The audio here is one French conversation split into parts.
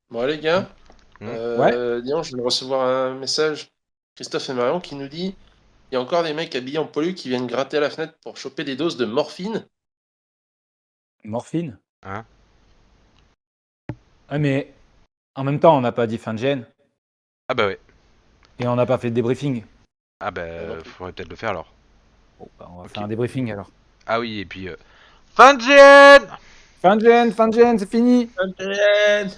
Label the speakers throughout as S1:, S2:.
S1: Bon, les gars,
S2: Hmm.
S3: Ouais,
S1: disons, je viens de recevoir un message, Christophe et Marion, qui nous dit il y a encore des mecs habillés en polu qui viennent gratter à la fenêtre pour choper des doses de morphine.
S3: morphine.
S2: Hein.
S3: Ah, mais en même temps, on n'a pas dit fin de gêne
S2: Ah bah ouais.
S3: et on n'a pas fait de débriefing.
S2: Ah
S1: Non
S2: bah
S1: plus.
S2: faudrait peut-être le faire alors.
S3: Bon, bah, on va faire
S2: Ok.
S3: un débriefing alors.
S2: Ah oui, et puis... Fin de gêne.
S3: Fin de gêne, c'est fini.
S1: Madeleine.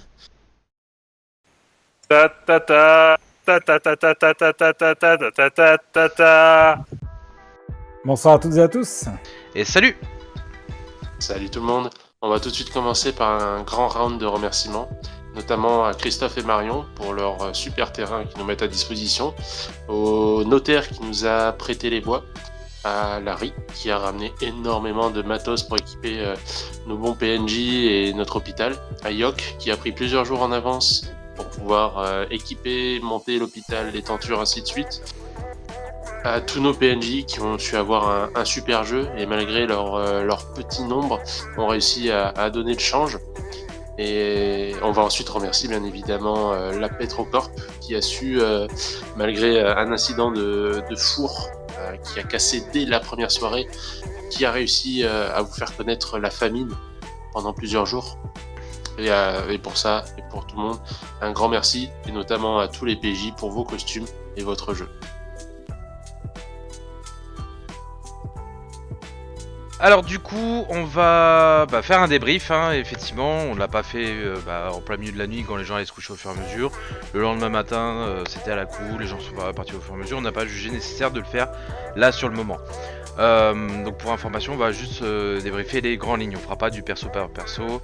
S4: Ta ta ta ta ta ta ta ta ta ta ta ta ta ta ta ta.
S3: Bonsoir à toutes et à tous.
S2: Et salut.
S1: Salut tout le monde. On va tout de suite commencer par un grand round de remerciements, notamment à Christophe et Marion pour leur super terrain qu'ils nous mettent à disposition, au notaire qui nous a prêté les bois, à Larry qui a ramené énormément de matos pour équiper nos bons PNJ et notre hôpital, à Yok qui a pris plusieurs jours en avance pour pouvoir équiper, monter l'hôpital, les tentures, ainsi de suite, à tous nos PNJ qui ont su avoir un super jeu et malgré leur petit nombre ont réussi à donner le change. Et on va ensuite remercier bien évidemment la Petrocorp qui a su, malgré un incident de four qui a cassé dès la première soirée, qui a réussi à vous faire connaître la famine pendant plusieurs jours. Et pour ça, et pour tout le monde, un grand merci, et notamment à tous les PJ pour vos costumes et votre jeu.
S2: Alors du coup, on va faire un débrief. Hein. Effectivement, on l'a pas fait en plein milieu de la nuit quand les gens allaient se coucher au fur et à mesure. Le lendemain matin, c'était à la cool, les gens sont partis au fur et à mesure. On n'a pas jugé nécessaire de le faire là sur le moment. Donc pour information, on va juste débriefer les grandes lignes. On fera pas du perso par perso.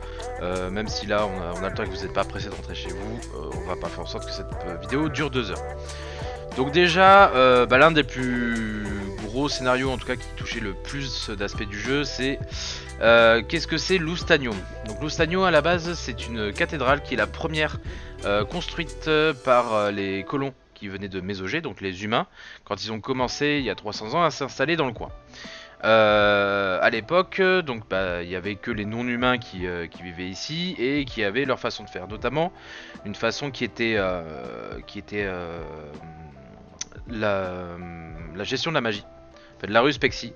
S2: Même si là, on a le temps et que vous n'êtes pas pressé de rentrer chez vous, on va pas faire en sorte que cette vidéo dure 2 heures. Donc déjà, l'un des plus gros scénarios, en tout cas qui touchait le plus d'aspects du jeu, c'est qu'est-ce que c'est l'Oustanium. Donc l'Oustanium à la base, c'est une cathédrale qui est la première construite par les colons qui venaient de Mésogée, donc les humains, quand ils ont commencé il y a 300 ans à s'installer dans le coin. À l'époque, donc il y avait que les non-humains qui vivaient ici et qui avaient leur façon de faire, notamment une façon qui était la gestion de la magie, en fait, de la ruspexie.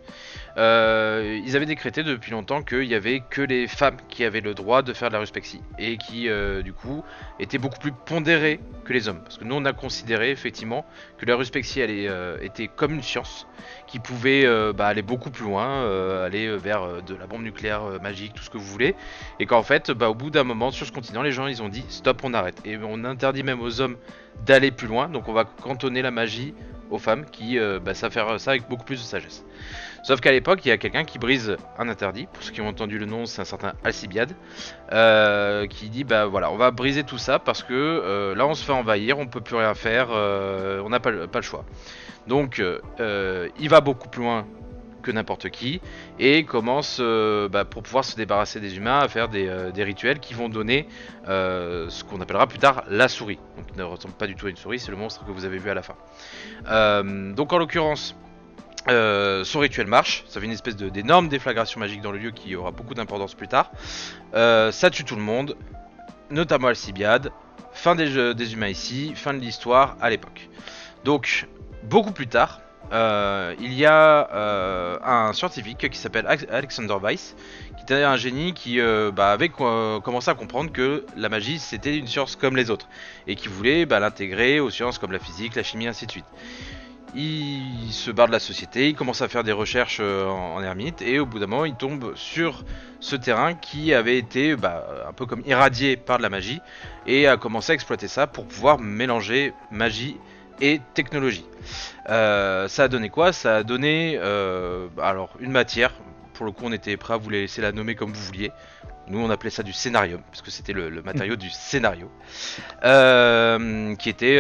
S2: Ils avaient décrété depuis longtemps qu'il y avait que les femmes qui avaient le droit de faire de la ruspexie et qui du coup étaient beaucoup plus pondérées que les hommes, parce que nous on a considéré effectivement que la ruspexie était comme une science qui pouvait aller beaucoup plus loin, aller vers de la bombe nucléaire magique, tout ce que vous voulez, et qu'en fait au bout d'un moment sur ce continent les gens ils ont dit stop, on arrête, et on interdit même aux hommes d'aller plus loin, donc on va cantonner la magie aux femmes qui savent faire ça avec beaucoup plus de sagesse. Sauf qu'à l'époque, il y a quelqu'un qui brise un interdit. Pour ceux qui ont entendu le nom, c'est un certain Alcibiade, qui dit voilà, on va briser tout ça parce que là on se fait envahir, on peut plus rien faire, on n'a pas le choix. Donc il va beaucoup plus loin que n'importe qui et commence pour pouvoir se débarrasser des humains à faire des rituels qui vont donner ce qu'on appellera plus tard la souris. Donc il ne ressemble pas du tout à une souris, c'est le monstre que vous avez vu à la fin. Donc en l'occurrence, son rituel marche, ça fait une espèce d'énorme déflagration magique dans le lieu qui aura beaucoup d'importance plus tard. Ça tue tout le monde, notamment Alcibiade. Fin des humains ici, fin de l'histoire à l'époque. Donc, beaucoup plus tard, il y a un scientifique qui s'appelle Alexander Weiss, qui était un génie qui avait commencé à comprendre que la magie c'était une science comme les autres, et qui voulait l'intégrer aux sciences comme la physique, la chimie, ainsi de suite. Il se barre de la société, il commence à faire des recherches en ermite et au bout d'un moment il tombe sur ce terrain qui avait été un peu comme irradié par de la magie et a commencé à exploiter ça pour pouvoir mélanger magie et technologie. Ça a donné quoi? Ça a donné alors une matière, pour le coup on était prêt à vous laisser la nommer comme vous vouliez. Nous on appelait ça du scénarium, parce que c'était le matériau du scénario, qui était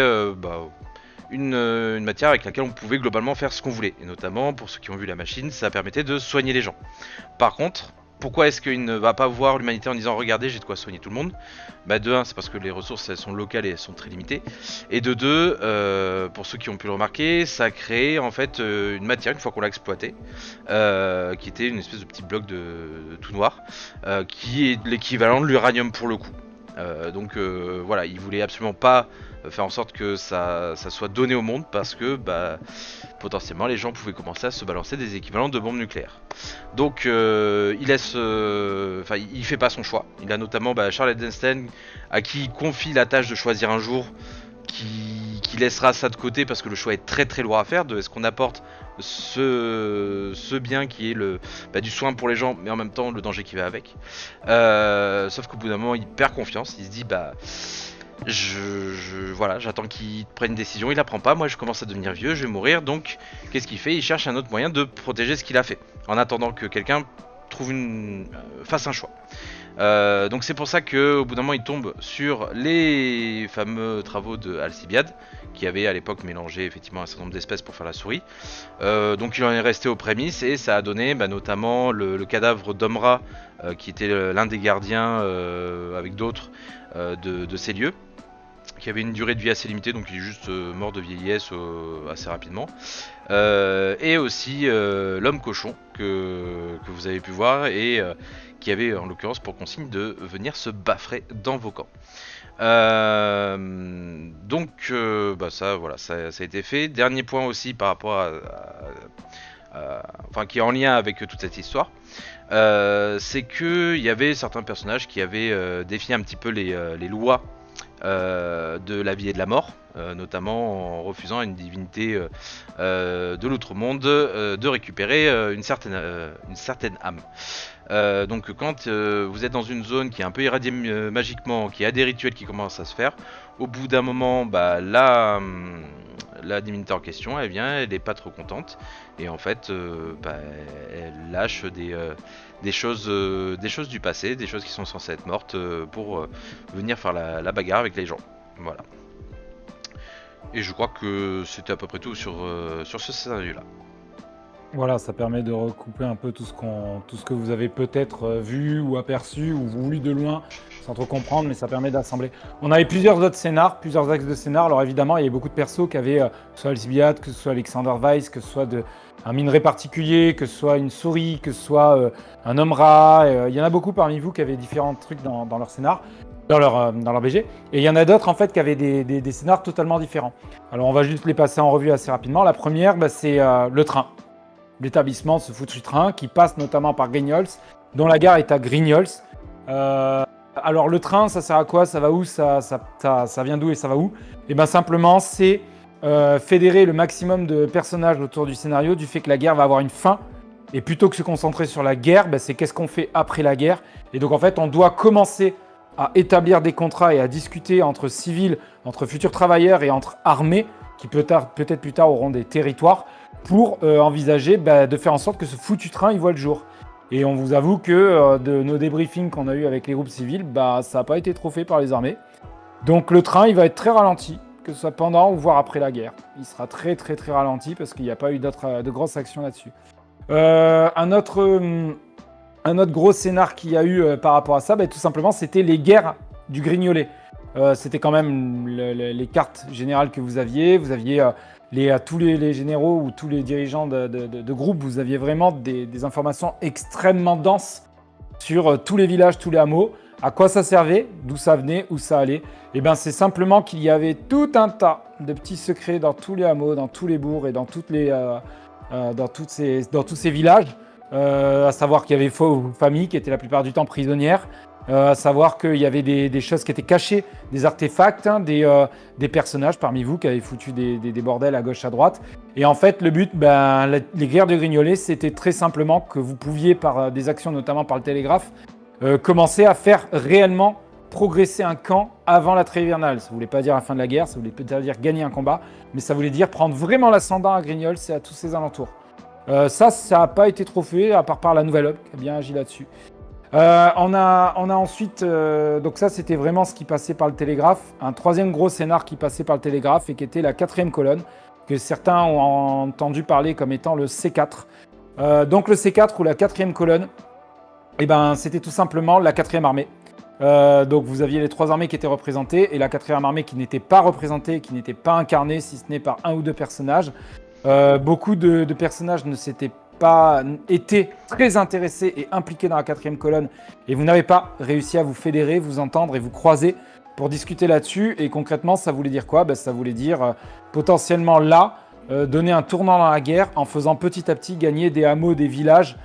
S2: une matière avec laquelle on pouvait globalement faire ce qu'on voulait. Et notamment, pour ceux qui ont vu la machine, ça permettait de soigner les gens. Par contre, pourquoi est-ce qu'il ne va pas voir l'humanité en disant regardez, j'ai de quoi soigner tout le monde? De 1, c'est parce que les ressources elles sont locales et elles sont très limitées. Et de 2, pour ceux qui ont pu le remarquer, ça a créé en fait une matière, une fois qu'on l'a exploité, qui était une espèce de petit bloc de tout noir, qui est l'équivalent de l'uranium pour le coup. Donc voilà, il voulait absolument pas faire en sorte que ça soit donné au monde parce que potentiellement les gens pouvaient commencer à se balancer des équivalents de bombes nucléaires. Donc il laisse, il fait pas son choix. Il a notamment Charles Edelstein à qui il confie la tâche de choisir un jour qui laissera ça de côté parce que le choix est très très lourd à faire de est-ce qu'on apporte ce bien qui est du soin pour les gens mais en même temps le danger qui va avec. Sauf qu'au bout d'un moment il perd confiance, il se dit voilà, j'attends qu'il prenne une décision, il la prend pas, moi je commence à devenir vieux, je vais mourir, donc qu'est-ce qu'il fait? Il cherche un autre moyen de protéger ce qu'il a fait, en attendant que quelqu'un fasse un choix. Donc c'est pour ça qu'au bout d'un moment il tombe sur les fameux travaux de Alcibiade, qui avait à l'époque mélangé effectivement un certain nombre d'espèces pour faire la souris. Donc il en est resté aux prémices et ça a donné notamment le cadavre d'Omra, qui était l'un des gardiens avec d'autres de ces lieux, qui avait une durée de vie assez limitée, donc il est juste mort de vieillesse assez rapidement. Et aussi l'homme cochon que vous avez pu voir et qui avait en l'occurrence pour consigne de venir se baffrer dans vos camps. Donc ça voilà, ça a été fait. Dernier point aussi par rapport qui est en lien avec toute cette histoire, c'est que il y avait certains personnages qui avaient défié un petit peu les lois de la vie et de la mort, notamment en refusant à une divinité de l'outre-monde de récupérer une certaine âme. Donc quand vous êtes dans une zone qui est un peu irradiée magiquement, qui a des rituels qui commencent à se faire, au bout d'un moment, la divinité en question, elle vient, elle est pas trop contente, et en fait, elle lâche des choses du passé, des choses qui sont censées être mortes pour venir faire la bagarre avec les gens. Voilà. Et je crois que c'était à peu près tout sur ce scénario-là.
S3: Voilà, ça permet de recouper un peu tout ce que vous avez peut-être vu ou aperçu ou voulu de loin sans trop comprendre, mais ça permet d'assembler. On avait plusieurs autres scénars, plusieurs axes de scénar. Alors évidemment, il y avait beaucoup de persos qui avaient, que ce soit Alcibiade, que ce soit Alexander Weiss, que ce soit un minerai particulier, que ce soit une souris, que ce soit un homme-rat. Il y en a beaucoup parmi vous qui avaient différents trucs dans leur scénar, dans leur BG. Et il y en a d'autres en fait qui avaient des scénars totalement différents. Alors on va juste les passer en revue assez rapidement. La première, c'est le train. L'établissement, ce foutu train qui passe notamment par Grignols, dont la gare est à Grignols. Alors le train, ça sert à quoi? Ça va où? Ça vient d'où et ça va où? Et bien simplement, c'est fédérer le maximum de personnages autour du scénario, du fait que la guerre va avoir une fin. Et plutôt que se concentrer sur la guerre, c'est qu'est-ce qu'on fait après la guerre. Et donc en fait, on doit commencer à établir des contrats et à discuter entre civils, entre futurs travailleurs et entre armées, qui peut-être plus tard auront des territoires, pour envisager de faire en sorte que ce foutu train il voit le jour. Et on vous avoue que de nos débriefings qu'on a eu avec les groupes civils, ça n'a pas été trop fait par les armées. Donc le train il va être très ralenti, que ce soit pendant ou voire après la guerre. Il sera très très très ralenti parce qu'il n'y a pas eu de grosses actions là-dessus. Un autre gros scénar qu'il y a eu par rapport à ça, tout simplement c'était les guerres du Grignolet. C'était quand même les cartes générales que vous aviez. Vous aviez tous les généraux ou tous les dirigeants de groupe, vous aviez vraiment des informations extrêmement denses sur tous les villages, tous les hameaux, à quoi ça servait, d'où ça venait, où ça allait. Et bien c'est simplement qu'il y avait tout un tas de petits secrets dans tous les hameaux, dans tous les bourgs et dans tous ces villages, à savoir qu'il y avait faux familles qui étaient la plupart du temps prisonnières, à savoir qu'il y avait des choses qui étaient cachées, des artefacts, des personnages parmi vous qui avaient foutu des bordels à gauche, à droite. Et en fait, le but, les guerres de Grignolet, c'était très simplement que vous pouviez, par des actions, notamment par le télégraphe, commencer à faire réellement progresser un camp avant la trêve hivernale. Ça ne voulait pas dire la fin de la guerre, ça voulait peut-être dire gagner un combat, mais ça voulait dire prendre vraiment l'ascendant à Grignols et à tous ses alentours. Ça n'a pas été trop fait, à part par la Nouvelle Hub, qui a bien agi là-dessus. On a ensuite, donc ça c'était vraiment ce qui passait par le télégraphe, un troisième gros scénar qui passait par le télégraphe et qui était la 4e colonne, que certains ont entendu parler comme étant le C4. Donc le C4 ou la 4e colonne, c'était tout simplement la 4e armée. Donc vous aviez les 3 armées qui étaient représentées et la 4e armée qui n'était pas représentée, qui n'était pas incarnée si ce n'est par un ou deux personnages. Beaucoup de personnages ne s'étaient pas été très intéressés et impliqués dans la 4e colonne et vous n'avez pas réussi à vous fédérer, vous entendre et vous croiser pour discuter là-dessus. Et concrètement, ça voulait dire quoi? Ça voulait dire potentiellement là, donner un tournant dans la guerre en faisant petit à petit gagner des hameaux, des villages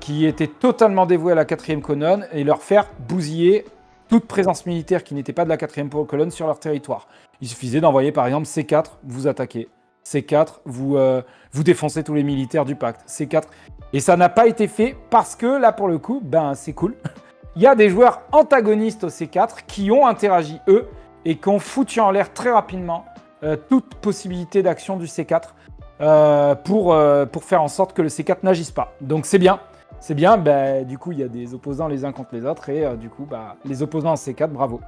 S3: qui étaient totalement dévoués à la 4e colonne et leur faire bousiller toute présence militaire qui n'était pas de la 4e colonne sur leur territoire. Il suffisait d'envoyer par exemple C4, vous attaquez. C4, vous défoncez tous les militaires du pacte. C4. Et ça n'a pas été fait parce que là, pour le coup, c'est cool. Il y a des joueurs antagonistes au C4 qui ont interagi, eux, et qui ont foutu en l'air très rapidement toute possibilité d'action du C4 pour faire en sorte que le C4 n'agisse pas. Donc c'est bien. C'est bien, du coup, il y a des opposants les uns contre les autres, et du coup, les opposants en C4, bravo.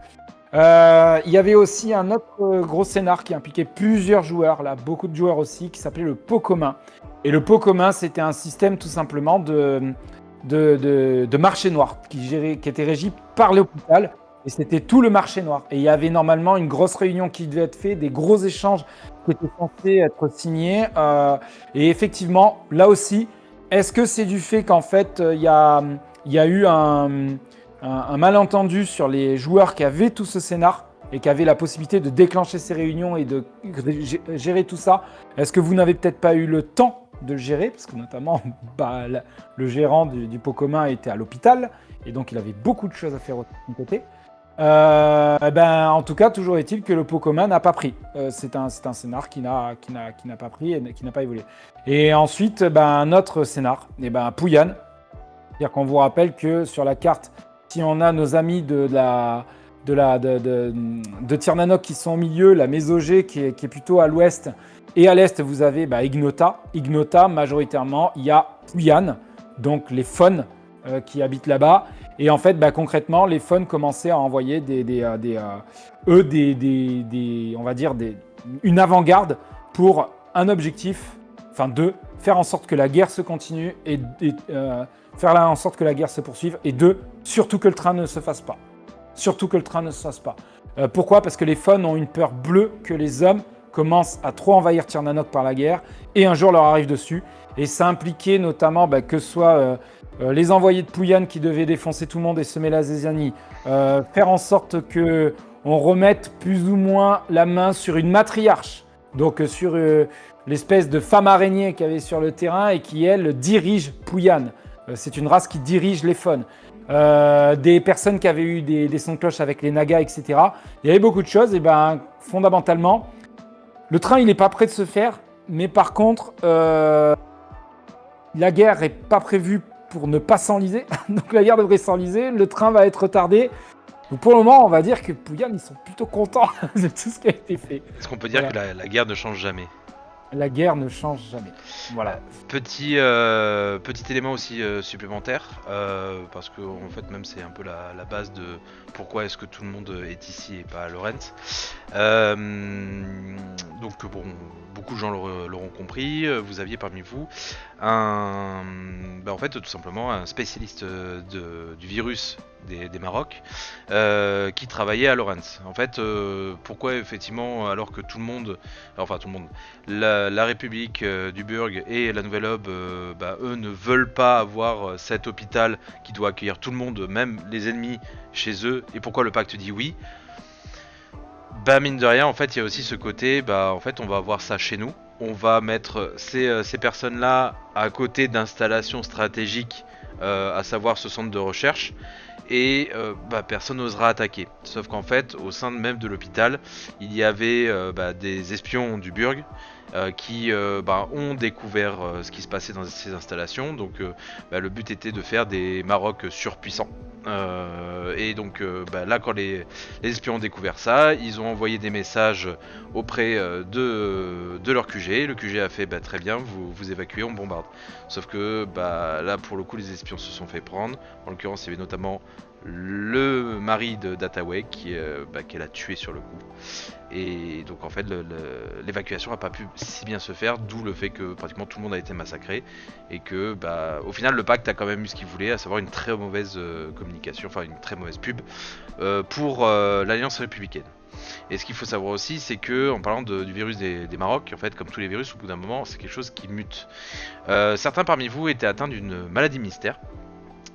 S3: Il y avait aussi un autre gros scénar qui impliquait plusieurs joueurs, là, beaucoup de joueurs aussi, qui s'appelait le pot commun. Et le pot commun, c'était un système tout simplement de marché noir qui était régi par l'hôpital. Et c'était tout le marché noir. Et il y avait normalement une grosse réunion qui devait être faite, des gros échanges qui étaient censés être signés. Et effectivement, là aussi, est-ce que c'est du fait qu'en fait, il y a eu un malentendu sur les joueurs qui avaient tout ce scénar et qui avaient la possibilité de déclencher ces réunions et de gérer tout ça? Est-ce que vous n'avez peut-être pas eu le temps de le gérer? Parce que notamment, le gérant du pot commun était à l'hôpital et donc il avait beaucoup de choses à faire de son côté. En tout cas, toujours est-il que le pot commun n'a pas pris. C'est un scénar qui n'a pas pris et qui n'a pas évolué. Et ensuite, un autre scénar, Pouyan. C'est-à-dire qu'on vous rappelle que sur la carte, si on a nos amis de Tirnanok qui sont au milieu, la Mésogée qui est plutôt à l'ouest, et à l'est, vous avez Ignota. Ignota, majoritairement, il y a Pouyan, donc les Fon qui habitent là-bas. Et en fait, concrètement, les Fon commençaient à envoyer une avant-garde pour un objectif, faire en sorte que la guerre se continue et faire en sorte que la guerre se poursuive, et surtout que le train ne se fasse pas. Pourquoi? Parce que les Fon ont une peur bleue que les hommes commencent à trop envahir Tirnanok par la guerre et un jour leur arrive dessus. Et ça impliquait notamment que ce soit les envoyés de Pouyan qui devaient défoncer tout le monde et semer la zézanie, faire en sorte qu'on remette plus ou moins la main sur une matriarche, donc sur l'espèce de femme araignée qu'il y avait sur le terrain et qui, elle, dirige Pouyan. C'est une race qui dirige les Fon. Des personnes qui avaient eu des sons de cloche avec les Nagas, etc. Il y avait beaucoup de choses. Et fondamentalement, le train, il n'est pas prêt de se faire. Mais par contre, la guerre n'est pas prévue pour ne pas s'enliser. Donc la guerre devrait s'enliser. Le train va être retardé. Donc pour le moment, on va dire que Pouyan, ils sont plutôt contents de tout ce qui a été fait.
S2: Est-ce qu'on peut dire que la guerre ne change jamais?
S3: La guerre ne change jamais. Voilà.
S2: Petit élément aussi supplémentaire, parce que en fait même c'est un peu la base de pourquoi est-ce que tout le monde est ici et pas à Lorenz. Donc beaucoup de gens l'auront compris. Vous aviez parmi vous en fait tout simplement un spécialiste du virus des Maroc qui travaillait à Lorenz. En fait, pourquoi effectivement, alors que tout le monde, la République du Burg et la Nouvelle Aube, eux ne veulent pas avoir cet hôpital qui doit accueillir tout le monde, même les ennemis chez eux, et pourquoi le pacte dit oui? Mine de rien, en fait, il y a aussi ce côté, en fait, on va avoir ça chez nous. On va mettre ces personnes-là à côté d'installations stratégiques, à savoir ce centre de recherche, et personne n'osera attaquer. Sauf qu'en fait, au sein même de l'hôpital, il y avait des espions du Burg qui ont découvert ce qui se passait dans ces installations. Donc le but était de faire des Maroc surpuissants. Et donc là, quand les espions ont découvert ça, ils ont envoyé des messages auprès de leur QG. Le QG a fait très bien, vous évacuez, on bombarde. Sauf que là pour le coup les espions se sont fait prendre. En l'occurrence il y avait notamment le mari de Dataway qu'elle a tué sur le coup. Et donc en fait l'évacuation n'a pas pu si bien se faire, d'où le fait que pratiquement tout le monde a été massacré et que au final le pacte a quand même eu ce qu'il voulait, à savoir une très mauvaise communication, enfin une très mauvaise pub pour l'Alliance républicaine. Et ce qu'il faut savoir aussi, c'est que en parlant du virus des Marocs, en fait, comme tous les virus, au bout d'un moment, c'est quelque chose qui mute. Certains parmi vous étaient atteints d'une maladie mystère,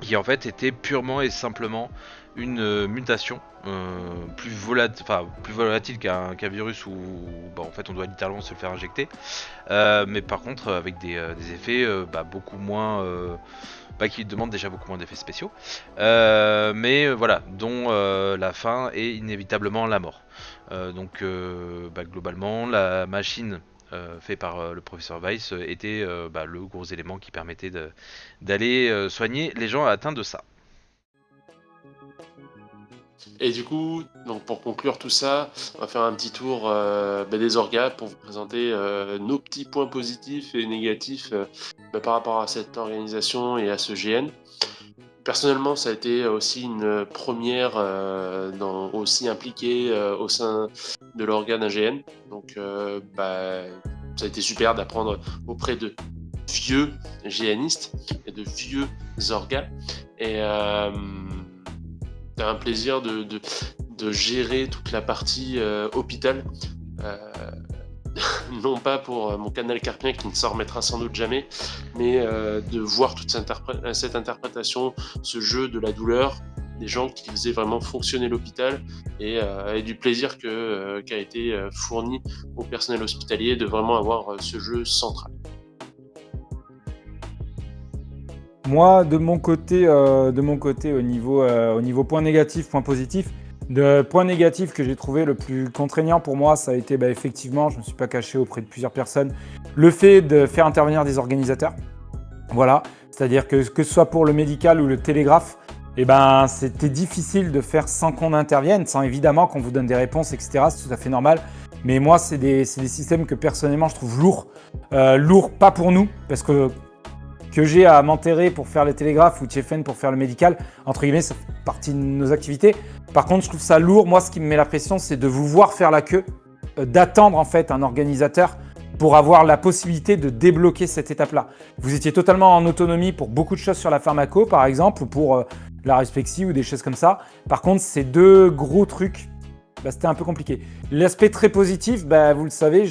S2: qui en fait était purement et simplement une mutation plus volatile qu'un virus où en fait on doit littéralement se le faire injecter, mais par contre avec des effets beaucoup moins qui demandent déjà beaucoup moins d'effets spéciaux, mais voilà, dont la fin est inévitablement la mort. Globalement la machine fait par le professeur Weiss était le gros élément qui permettait d'aller soigner les gens atteints de ça.
S1: Et du coup, donc pour conclure tout ça, on va faire un petit tour des orgas pour vous présenter nos petits points positifs et négatifs par rapport à cette organisation et à ce GN. Personnellement, ça a été aussi une première aussi impliquée au sein de l'organe d'un GN. Donc, ça a été super d'apprendre auprès de vieux GNistes et de vieux orgas. Et c'est un plaisir de gérer toute la partie hôpital. Non pas pour mon canal carpien qui ne s'en remettra sans doute jamais, mais de voir toute cette interprétation, ce jeu de la douleur, des gens qui faisaient vraiment fonctionner l'hôpital et du plaisir qui a été fourni au personnel hospitalier de vraiment avoir ce jeu central.
S3: Moi, de mon côté, au niveau point négatif, point positif, le point négatif que j'ai trouvé le plus contraignant pour moi, ça a été effectivement, je ne me suis pas caché auprès de plusieurs personnes, le fait de faire intervenir des organisateurs. Voilà, c'est-à-dire que ce soit pour le médical ou le télégraphe, c'était difficile de faire sans qu'on intervienne, sans évidemment qu'on vous donne des réponses, etc. C'est tout à fait normal. Mais moi, c'est des systèmes que personnellement je trouve lourds. Lourds, pas pour nous, parce que j'ai à m'enterrer pour faire le télégraphe ou Tchefen pour faire le médical, entre guillemets, ça fait partie de nos activités. Par contre, je trouve ça lourd. Moi, ce qui me met la pression, c'est de vous voir faire la queue, d'attendre en fait un organisateur pour avoir la possibilité de débloquer cette étape-là. Vous étiez totalement en autonomie pour beaucoup de choses sur la pharmaco, par exemple, ou pour la Ruspexy ou des choses comme ça. Par contre, ces deux gros trucs, c'était un peu compliqué. L'aspect très positif, vous le savez,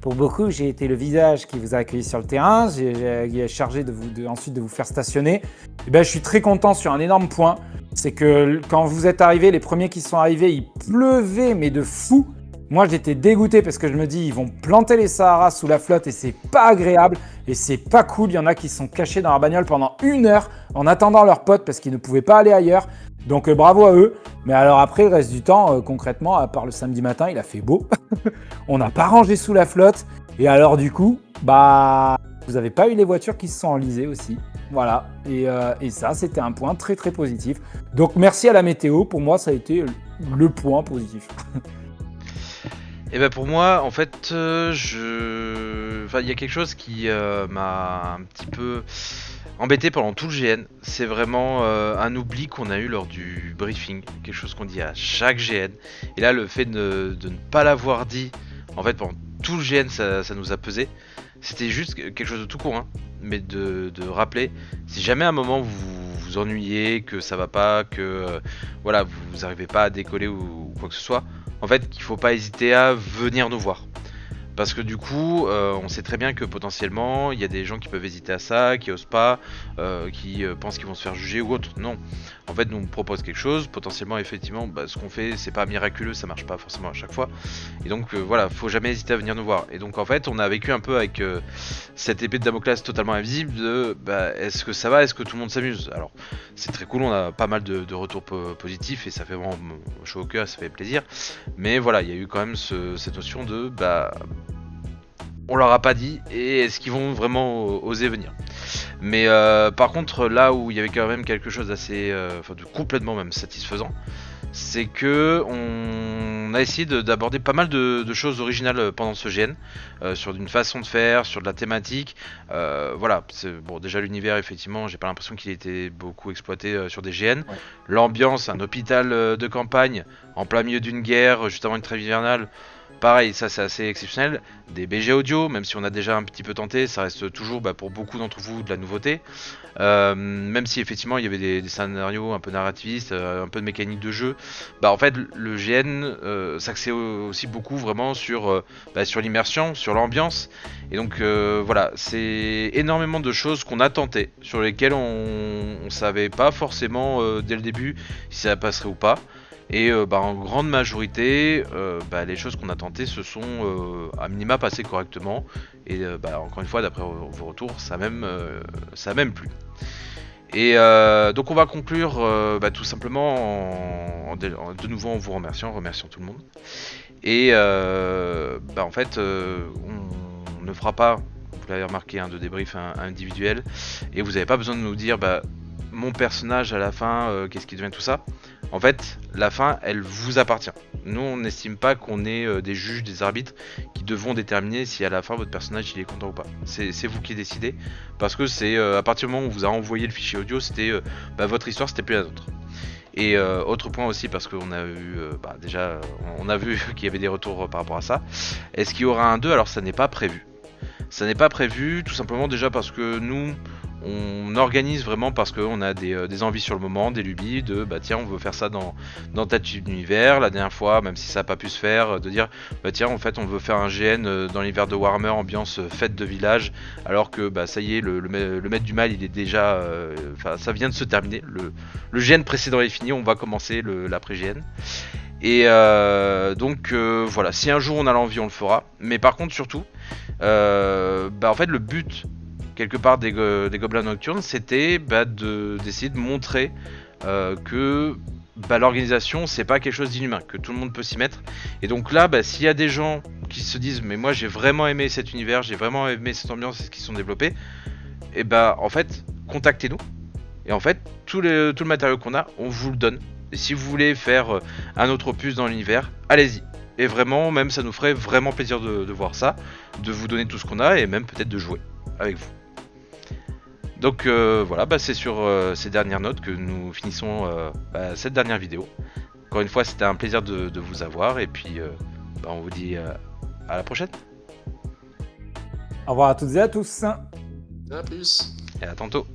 S3: pour beaucoup, j'ai été le visage qui vous a accueilli sur le terrain. J'ai chargé ensuite de vous faire stationner. Je suis très content sur un énorme point. C'est que quand vous êtes arrivés, les premiers qui sont arrivés, il pleuvait, mais de fou. Moi, j'étais dégoûté parce que je me dis, ils vont planter les Sahara sous la flotte et c'est pas agréable et c'est pas cool. Il y en a qui sont cachés dans leur bagnole pendant 1 heure en attendant leurs potes parce qu'ils ne pouvaient pas aller ailleurs. Donc bravo à eux. Mais alors après, le reste du temps, concrètement, à part le samedi matin, il a fait beau. On n'a pas rangé sous la flotte. Et alors du coup, vous n'avez pas eu les voitures qui se sont enlisées aussi. Voilà. Et ça, c'était un point très très positif. Donc merci à la météo. Pour moi, ça a été le point positif.
S2: Et pour moi, en fait, il y a quelque chose qui m'a un petit peu embêté pendant tout le GN. C'est vraiment un oubli qu'on a eu lors du briefing, quelque chose qu'on dit à chaque GN. Et là, le fait de ne pas l'avoir dit, en fait, pendant tout le GN, ça nous a pesé. C'était juste quelque chose de tout court, hein, mais de rappeler, si jamais à un moment vous vous ennuyez, que ça va pas, que vous n'arrivez pas à décoller ou quoi que ce soit, en fait, qu'il faut pas hésiter à venir nous voir. Parce que du coup, on sait très bien que potentiellement, il y a des gens qui peuvent hésiter à ça, qui osent pas, qui pensent qu'ils vont se faire juger ou autre. Non. En fait, nous on propose quelque chose. Potentiellement, effectivement, ce qu'on fait, c'est pas miraculeux, ça marche pas forcément à chaque fois. Et donc, faut jamais hésiter à venir nous voir. Et donc, en fait, on a vécu un peu avec cette épée de Damoclès totalement invisible de est-ce que ça va, est-ce que tout le monde s'amuse. Alors, c'est très cool, on a pas mal de retours positifs et ça fait vraiment chaud au cœur, ça fait plaisir. Mais voilà, il y a eu quand même cette notion de on leur a pas dit et est-ce qu'ils vont vraiment oser venir. Mais par contre, là où il y avait quand même quelque chose d'assez, de complètement même satisfaisant, c'est que on a essayé d'aborder pas mal de choses originales pendant ce GN, sur une façon de faire, sur de la thématique. Déjà l'univers, effectivement, j'ai pas l'impression qu'il ait été beaucoup exploité sur des GN. Ouais. L'ambiance, un hôpital de campagne en plein milieu d'une guerre, juste avant une trêve hivernale. Pareil, ça c'est assez exceptionnel. Des BG audio, même si on a déjà un petit peu tenté, ça reste toujours pour beaucoup d'entre vous de la nouveauté. Même si effectivement il y avait des scénarios un peu narrativistes, un peu de mécanique de jeu, en fait le GN s'axait aussi beaucoup vraiment sur l'immersion, sur l'ambiance. Et donc voilà, c'est énormément de choses qu'on a tenté, sur lesquelles on savait pas forcément dès le début si ça passerait ou pas. Et en grande majorité, les choses qu'on a tentées se sont à minima passées correctement. Et encore une fois, d'après vos retours, ça a même plu. Et donc on va conclure tout simplement de nouveau en vous remerciant tout le monde. Et en fait, on ne fera pas, vous l'avez remarqué, de débrief individuel. Et vous n'avez pas besoin de nous dire mon personnage à la fin, qu'est-ce qui devient tout ça. En fait, la fin, elle vous appartient. Nous, on n'estime pas qu'on est des juges, des arbitres qui devront déterminer si à la fin votre personnage il est content ou pas. C'est vous qui décidez, parce que c'est à partir du moment où on vous a envoyé le fichier audio, c'était votre histoire, c'était plus la nôtre. Et autre point aussi, parce qu'on a eu déjà, on a vu qu'il y avait des retours par rapport à ça. Est-ce qu'il y aura un 2? Alors ça n'est pas prévu. Ça n'est pas prévu, tout simplement déjà parce que nous, on organise vraiment parce qu'on a des envies sur le moment, des lubies de tiens, on veut faire ça dans tel type d'univers. La dernière fois, même si ça n'a pas pu se faire, de dire tiens, en fait on veut faire un GN dans l'univers de Warhammer, ambiance fête de village, alors que ça y est, le maître du mal il est déjà, ça vient de se terminer, le GN précédent est fini, on va commencer l'après-GN. Et donc voilà, si un jour on a l'envie, on le fera. Mais par contre, surtout, en fait, le but quelque part des Gobelins Nocturnes, c'était d'essayer de montrer que l'organisation, c'est pas quelque chose d'inhumain, que tout le monde peut s'y mettre. Et donc là, s'il y a des gens qui se disent mais moi j'ai vraiment aimé cet univers, j'ai vraiment aimé cette ambiance qui sont développés, et en fait, contactez-nous. Et en fait, tout le matériau qu'on a, on vous le donne. Et si vous voulez faire un autre opus dans l'univers, allez-y. Et vraiment, même ça nous ferait vraiment plaisir de voir ça, de vous donner tout ce qu'on a et même peut-être de jouer avec vous. Donc voilà, c'est sur ces dernières notes que nous finissons cette dernière vidéo. Encore une fois, c'était un plaisir de vous avoir et puis on vous dit à la prochaine.
S3: Au revoir à toutes et à tous.
S1: À plus.
S2: Et à tantôt.